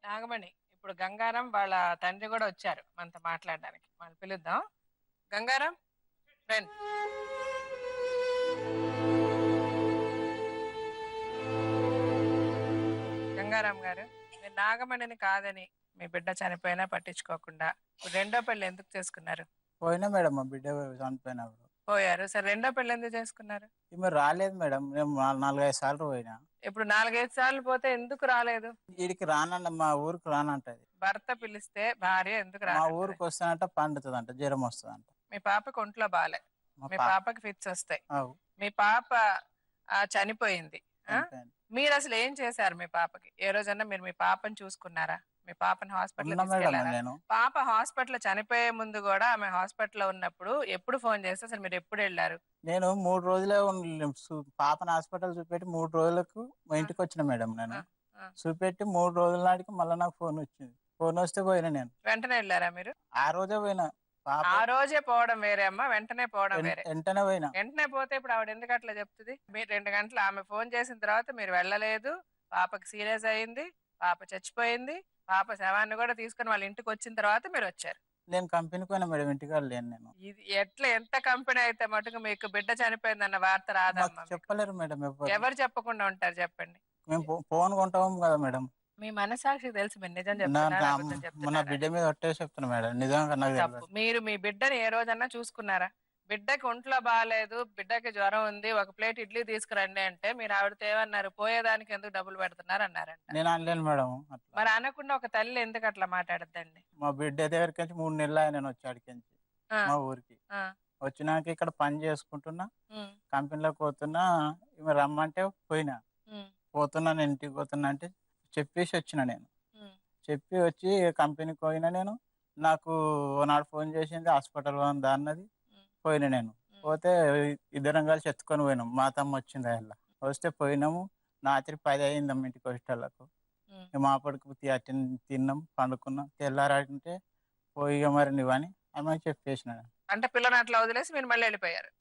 నాగమణి, ఇప్పుడు గంగారం వాళ్ళ తండ్రి కూడా వచ్చారు మనతో మాట్లాడడానికి. మనం పిలుద్దాం. గంగారం, రండి. గంగారాం గారు, మీరు నాగమణిని కాదని మీ బిడ్డ చనిపోయినా పట్టించుకోకుండా ఇప్పుడు రెండో పెళ్లి ఎందుకు చేసుకున్నారు? పోయినా మేడం మా బిడ్డ చనిపోయినప్పుడు. పోయారు సరే, రెండో పెళ్లి ఎందుకు చేసుకున్నారు? ఈమె రాలేదు మేడం. నేను 4-5 సార్లు పోయినా. ఇప్పుడు 4-5 సార్లు పోతే ఎందుకు రాలేదు? ఈడికి రానంట, మా ఊరికి రానంటది. భర్త పిలిస్తే భార్య ఎందుకు మా రానంటది? ఊరికి వస్తానంట, పండుతుందంట, జ్వరం వస్తుందంట. మీ పాపకు ఒంట్లో బాలే, మా మీ పాప పాపకి ఫిట్స్ వస్తాయి. అవు మీ పాప చనిపోయింది. చనిపోయింది. మీరు అసలు ఏం చేశారు మీ పాపకి? ఏ రోజన్నా మీరు మీ పాపని చూసుకున్నారా? మీ పాపని హాస్పిటల్ ఉన్నా మేడం తీసుకెళ్లారా? నేను. పాప హాస్పిటల్ చనిపోయే ముందు కూడా ఆమె హాస్పిటల్లో ఉన్నప్పుడు ఎప్పుడు ఫోన్ చేస్తే అసలు మీరు ఎప్పుడు వెళ్ళారు? నేను 3 రోజులే పాపను హాస్పిటల్ చూపెట్టి 3 రోజులకు మా ఇంటికి వచ్చిన మేడం. నేను చూపెట్టి 3 రోజుల నాటికి మళ్ళీ నాకు ఫోన్ వచ్చింది. ఫోన్ వస్తే పోయినా నేను. వెంటనే వెళ్ళారా మీరు? ఆ రోజే పోయినా. ఆ రోజే పోవడం వేరే అమ్మా, వెంటనే పోవడం వేరే. వెంటనే పోయినా. వెంటనే పోతే ఇప్పుడు ఆవిడ ఎందుకు అట్లా చెప్తుంది? మీరు 2 గంటలు ఆమె ఫోన్ చేసిన తర్వాత మీరు వెళ్ళలేదు. పాపకి సీరియస్ అయింది, పాప చచ్చిపోయింది. పాప శవాన్ని కూడా తీసుకుని వాళ్ళ ఇంటికి వచ్చిన తర్వాత మీరు వచ్చారు. నేను కంపెనీకి పోయినా మేడం, ఇంటికాడ లేను నేను. ఇది ఎట్లా, ఎంత కంపెనీ అయితే మటుకు మీకు బిడ్డ చనిపోయిందన్న వార్త రాదమ్మా? చెప్పలేరు మేడం. ఎవరు చెప్పకుండా ఉంటారు చెప్పండి? మేము ఫోన్ కొంటాం కదా మేడం. మీ మనసాక్షికి తెలుసు మీరు నిజం నా చెప్తున్నారా నా- అబద్ధం మన చెప్తున్నారా? బిడ్డ మీద ఒట్టే చెప్తున్నా మేడం, నిజంగా నాకు తప్పు. తెలియదు. మీరు మీ బిడ్డని ఏ రోజన్నా చూసుకున్నారా? బిడ్డకి ఒంట్లో బాగాలేదు, బిడ్డకి జ్వరం ఉంది, ఒక ప్లేట్ ఇడ్లీ తీసుకురండి అంటే మీరు ఆవిడతో ఏమన్నారు? పోయేదానికి ఎందుకు డబ్బులు పెడుతున్నారు అన్నారంట. నేను అనలేను మేడం అట్లా. మరి అనకుండా ఒక తల్లి ఎందుకు అట్లా మాట్లాడద్దండి? మా బిడ్డ దగ్గరికి వచ్చి 3 నెలలు ఆయన నేను వచ్చి అడిగించి మా ఊరికి వచ్చినాక ఇక్కడ పని చేసుకుంటున్నా, కంపెనీలోకి పోతున్నా. ఈమె రమ్మంటే పోయినా. పోతున్నా, నేను ఇంటికి పోతున్నా అంటే చెప్పేసి వచ్చిన నేను. చెప్పి వచ్చి కంపెనీకి పోయినా నేను. నాకు ఓనాడు ఫోన్ చేసింది, హాస్పిటల్ ఉందా అన్నది. పోయినా నేను. పోతే ఇద్దరం కలిసి ఎత్తుకొని పోయినాం. మా తమ్మ వచ్చింది అలా వస్తే పోయినాము. రాత్రి 10 అయిందమ్మ ఇంటికి వచ్చేటోళ్ళకు. మా అప్పటికి తిన్నాం, పండుకున్నాం. తెల్లారంటే పోయి మరి నువ్వని ఆమె చెప్పేసిన. అంటే పిల్లని అట్లా వదిలేసి మీరు మళ్ళీ వెళ్ళిపోయారు.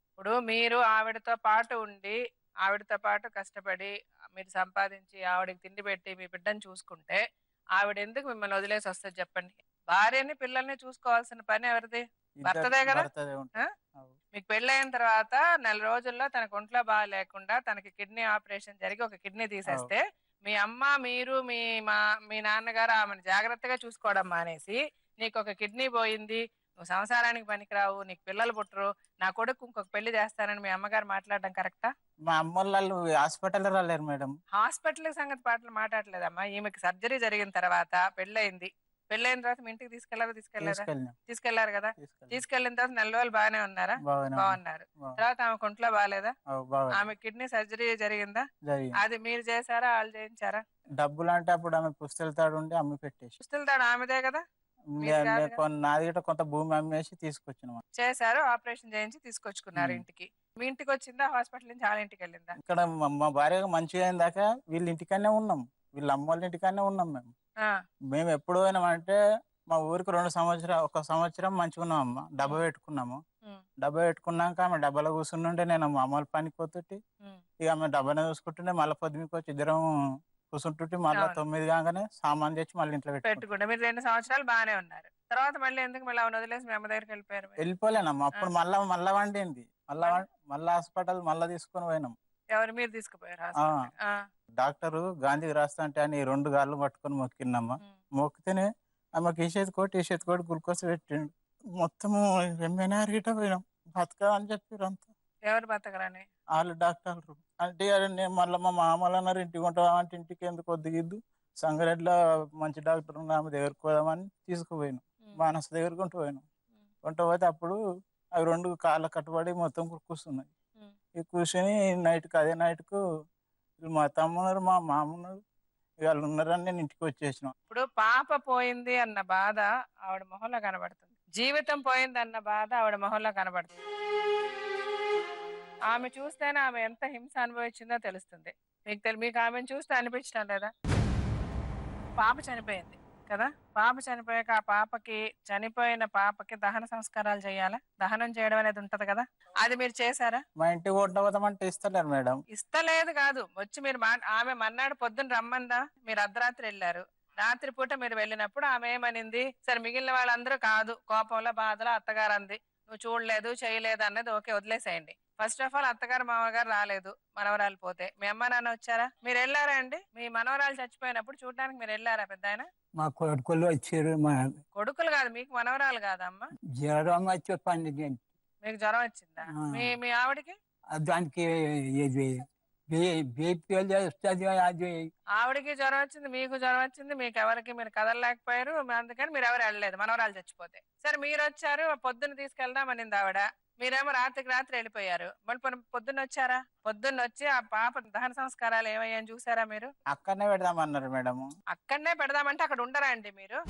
ఇప్పుడు మీరు ఆవిడతో పాటు ఉండి, ఆవిడతో పాటు కష్టపడి మీరు సంపాదించి ఆవిడకి తిండి పెట్టి మీ బిడ్డను చూసుకుంటే ఆవిడ ఎందుకు మిమ్మల్ని వదిలేసి వస్తుంది చెప్పండి? భార్యని పిల్లల్ని చూసుకోవాల్సిన పని ఎవరిది? భర్తదే కదా. మీకు పెళ్ళైన తర్వాత 4 రోజుల్లో తనకు ఒంట్లో బాగా లేకుండా తనకి కిడ్నీ ఆపరేషన్ జరిగి ఒక కిడ్నీ తీసేస్తే మీ అమ్మ, మీరు, మీ నాన్నగారు ఆమెను జాగ్రత్తగా చూసుకోవడం మానేసి నీకు ఒక కిడ్నీ పోయింది, నువ్వు సంసారానికి పనికిరావు, నీకు పిల్లలు పుట్టరు, నా కొడుకు ఇంకొక పెళ్లి చేస్తానని మీ అమ్మగారు మాట్లాడడం కరెక్టా? మా అమ్మ వాళ్ళు హాస్పిటల్ రాలేరు మేడం. హాస్పిటల్ సంగతి పాటలు మాట్లాడలేదమ్మా. ఈమెకి సర్జరీ జరిగిన తర్వాత పెళ్ళైంది. పెళ్ళైన తర్వాత మీ ఇంటికి తీసుకెళ్లారు కదా. తీసుకెళ్లిన తర్వాత 4 రోజులు బాగానే ఉన్నారా? బాగున్నారు. తర్వాత ఆమె ఒంట్లో బాగాలేదా? ఆమె కిడ్నీ సర్జరీ జరిగిందా? అది మీరు చేశారా, వాళ్ళు చేయించారా? డబ్బులు అంటే అప్పుడు ఆమె పుస్తల తాడు ఉండి అమ్మి పెట్టేసి. పుస్తల తాడు ఆమెదే కదా. నాది గిట్ట కొంత భూమి అమ్మేసి తీసుకొచ్చిన చేశారు. ఆపరేషన్ చేయించి తీసుకొచ్చుకున్నారు ఇంటికి. మీ ఇంటికి వచ్చిందా హాస్పిటల్ నుంచి వాళ్ళ ఇంటికి వెళ్ళిందా? ఇక్కడ మా భార్య మంచిగా అయిన దాకా వీళ్ళ ఇంటికనే ఉన్నాం, వీళ్ళ అమ్మ వాళ్ళ ఇంటికనే ఉన్నాం. మేము ఎప్పుడు పోయినామంటే మా ఊరికి 2 సంవత్సరాలు, 1 సంవత్సరం మంచిగా ఉన్నాం అమ్మ. డబ్బా పెట్టుకున్నాము. డబ్బా పెట్టుకున్నాక ఆమె డబ్బాలో కూర్చుంటే నేను మా అమ్మల పనికి పోతుంటే ఇక ఆమె డబ్బానే చూసుకుంటుంటే మళ్ళీ పొద్దుకి వచ్చి ఇద్దరం కూర్చుంటుంటే మళ్ళీ 9 కాగానే సామాన్ తెచ్చి మళ్ళీ ఇంట్లో పెట్టుకుంటే మీరు 2 సంవత్సరాలు బాగానే ఉన్నారు. తర్వాత మళ్ళీ ఎందుకు మళ్ళీ ఆమెను వదిలేసి మీ అమ్మ దగ్గరికి వెళ్ళిపోయారు? వెళ్ళిపోలేనమ్మా. అప్పుడు మళ్ళా వండింది. మళ్ళా హాస్పిటల్ మళ్ళా తీసుకొని పోయినాం. ఎవరు? మీరు తీసుకుపోయారు? డాక్టరు గాంధీకి రాస్తా అంటే అని 2 గాళ్ళు పట్టుకొని మొక్కిందమ్మా. మొక్కితేనే ఆమెకు ఈసేది కోటి గ్లూకోజ్ పెట్టిండు. మొత్తము ఎంఎన్ఆర్ గిట్ట పోయినాం. బతక అని చెప్పారు అంతా. ఎవరు బతకరని? వాళ్ళు డాక్టర్లు అంటే మళ్ళీ మా మామూలు అన్నారు ఇంటికి ఉంటావా అంటే ఇంటికి ఎందుకు వద్దుగిద్దు, సంగారెడ్డిలో మంచి డాక్టర్ ఉన్న ఆమె దగ్గరకు పోదామని తీసుకుపోయినాం. మానస దగ్గరకు పోయినాం. పోతే అప్పుడు అవి 2 కాళ్ళ కట్టుబడి మొత్తం కూర్చున్నాయి. ఈ కూర్చొని అదే నైట్కు మా తమ్మున్నారు, మా మామ ఉన్నారు, వాళ్ళు ఉన్నారని నేను ఇంటికి వచ్చేసినాం. ఇప్పుడు పాప పోయింది అన్న బాధ ఆవిడ మొహంలో కనబడుతుంది, జీవితం పోయింది అన్న బాధ ఆవిడ మొహంలో కనబడుతుంది. ఆమె చూస్తేనే ఆమె ఎంత హింస అనుభవించిందో తెలుస్తుంది. మీకు ఆమెను చూస్తే అనిపించడం లేదా? పాప చనిపోయింది, కదా. పాప చనిపోయాక ఆ పాపకి, చనిపోయిన పాపకి దహన సంస్కారాలు చేయాలా? దహనం చేయడం అనేది ఉంటది కదా, అది మీరు చేశారా? మా ఇంటికి కొట్టబోతామంటే ఇస్తలేరు మేడం. ఇస్తలేదు కాదు, వచ్చి మీరు ఆమె మన్నాడు పొద్దున్న రమ్మందా, మీరు అర్ధరాత్రి వెళ్ళారు. రాత్రి పూట మీరు వెళ్ళినప్పుడు ఆమె ఏమనింది? సరే, మిగిలిన వాళ్ళందరూ కాదు, కోపంలో బాధలో అత్తగారు అంది, నువ్వు చూడలేదు చేయలేదు అన్నది ఓకే, వదిలేసేయండి. ఫస్ట్ ఆఫ్ ఆల్ అత్తగారు మామగారు రాలేదు, మనవరాలు పోతే మీ అమ్మ నాన్న వచ్చారా? మీరు వెళ్ళారా అండి? మీ మనవరాలు చచ్చిపోయినప్పుడు చూడడానికి మీరు వెళ్ళారా పెద్ద ఆయన? మా కొడుకులు వచ్చారు. మా కొడుకులు కాదు, మీకు మనవరాలు కాదమ్మా. జ్వరం వచ్చి పండుగ మీకు జ్వరం వచ్చిందా? మీ మీ ఆవిడకి? దానికి ఇది బీపీ వస్తుంది. అది ఆవిడకి జ్వరం వచ్చింది, మీకు జ్వరం వచ్చింది, మీకు ఎవరికి మీరు కదలలేకపోయారు, అందుకని మీరు ఎవరు వెళ్ళలేదు మనవరాలు చచ్చిపోతే. సరే, మీరు వచ్చారు, పొద్దున్న తీసుకెళ్దామనింది ఆవిడ, మీరేమో రాత్రికి రాత్రి వెళ్ళిపోయారు. మళ్ళీ పొద్దున్న వచ్చారా? పొద్దున్న వచ్చి ఆ పాప దహన సంస్కారాలు ఏమయ్యాయని చూసారా మీరు? అక్కడనే పెడదామన్నారు మేడం. అక్కడనే పెడదామంటే అక్కడ ఉండరా అండి మీరు?